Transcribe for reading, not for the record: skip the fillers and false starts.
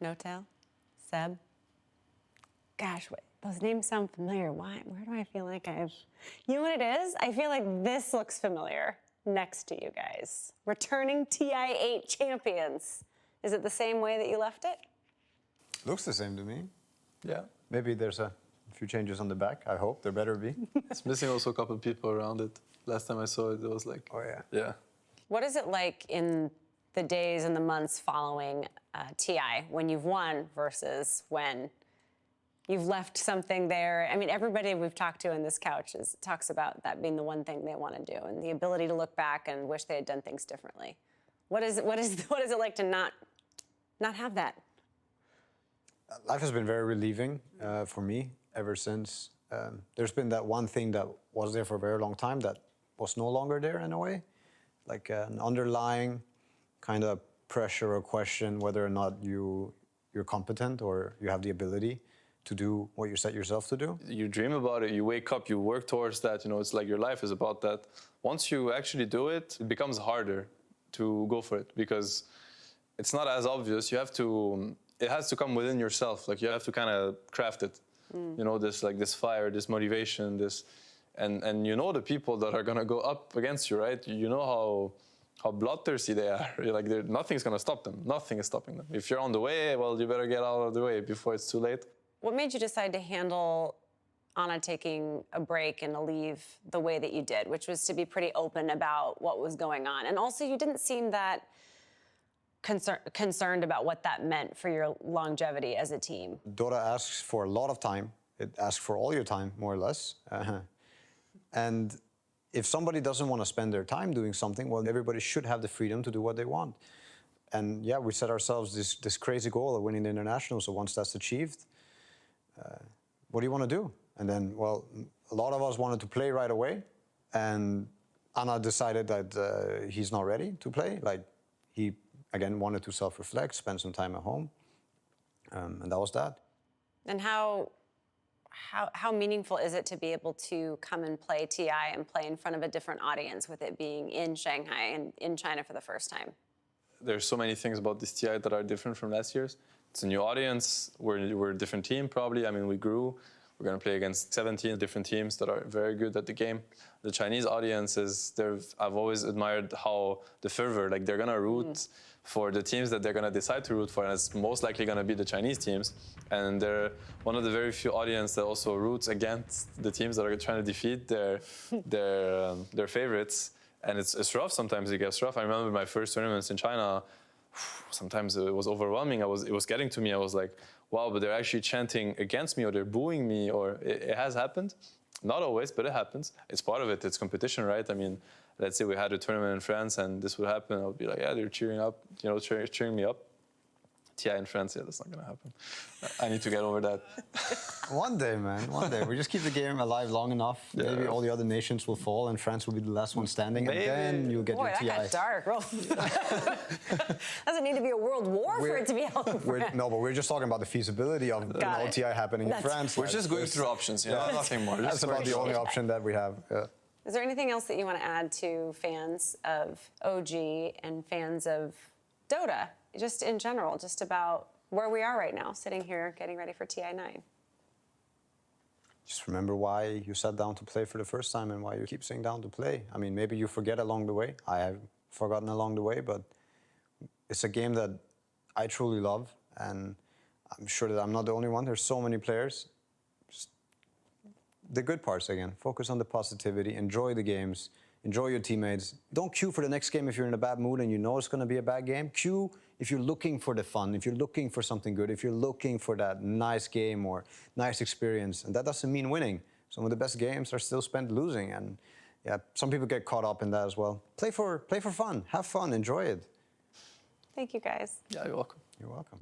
N0tail, Ceb. Gosh, those names sound familiar. Why? Where do I feel like I've... You know what it is? I feel like this looks familiar next to you guys. Returning TI8 champions. Is it the same way that you left it? Looks the same to me. Yeah. Maybe there's a few changes on the back. I hope there better be. It's missing also a couple of people around it. Last time I saw it, it was like... Oh, yeah. Yeah. What is it like in the days and the months following TI when you've won versus when you've left something there? I mean, everybody we've talked to in this couch talks about that being the one thing they want to do and the ability to look back and wish they had done things differently. What is it like to not have that? Life has been very relieving for me ever since. There's been that one thing that was there for a very long time that was no longer there in a way. Like an underlying kind of pressure or question whether or not you're competent or you have the ability to do what you set yourself to do. You dream about it, you wake up, you work towards that, you know, it's like your life is about that. Once you actually do it, it becomes harder to go for it because it's not as obvious. You have to, it has to come within yourself. Like you have to kind of craft it. You know, this fire, this motivation, and you know the people that are gonna go up against you, right? You know how bloodthirsty they are. You're like, nothing's gonna stop them. Nothing is stopping them. If you're on the way, well, you better get out of the way before it's too late. What made you decide to handle Anna taking a break and a leave the way that you did, which was to be pretty open about what was going on? And also, you didn't seem that concerned about what that meant for your longevity as a team. Dota asks for a lot of time. It asks for all your time, more or less. And if somebody doesn't want to spend their time doing something, well, everybody should have the freedom to do what they want. And yeah, we set ourselves this crazy goal of winning the international. So once that's achieved, what do you want to do? And then, well, a lot of us wanted to play right away. And Anna decided that he's not ready to play. Like, he, again, wanted to self-reflect, spend some time at home. And that was that. And how meaningful is it to be able to come and play TI and play in front of a different audience with it being in Shanghai and in China for the first time? There's so many things about this TI that are different from last year's. It's a new audience. We're a different team, probably. I mean, we grew. We're going to play against 17 different teams that are very good at the game. The Chinese audience I've always admired how the fervor, like they're going to root for the teams that they're going to decide to root for, and it's most likely going to be the Chinese teams. And they're one of the very few audience that also roots against the teams that are trying to defeat their favorites. And it's rough sometimes. It gets rough. I remember my first tournaments in China. Sometimes it was overwhelming. It was getting to me. I was like, wow, but they're actually chanting against me or they're booing me, or it has happened. Not always, but it happens. It's part of it. It's competition, right? I mean, let's say we had a tournament in France and this would happen. I would be like, yeah, they're cheering up, you know, cheering me up. TI in France, yeah, that's not going to happen. I need to get over that. One day, man, one day. We just keep the game alive long enough. Yeah. Maybe all the other nations will fall and France will be the last one standing. Maybe. And then you'll get your TI. Boy, that got dark. Doesn't need to be a world war for it to be held. No, but we're just talking about the feasibility of an OTI happening in France. We're just going through options, you know, nothing more. That's about the only option that we have. Yeah. Is there anything else that you want to add to fans of OG and fans of Dota? Just in general, just about where we are right now, sitting here getting ready for TI9. Just remember why you sat down to play for the first time and why you keep sitting down to play. I mean, maybe you forget along the way. I have forgotten along the way, but it's a game that I truly love, and I'm sure that I'm not the only one. There's so many players. Just the good parts again. Focus on the positivity, enjoy the games, enjoy your teammates. Don't queue for the next game if you're in a bad mood and you know it's going to be a bad game. Queue if you're looking for the fun, if you're looking for something good, if you're looking for that nice game or nice experience. And that doesn't mean winning. Some of the best games are still spent losing. And yeah, some people get caught up in that as well. Play for fun. Have fun. Enjoy it. Thank you, guys. Yeah, you're welcome. You're welcome.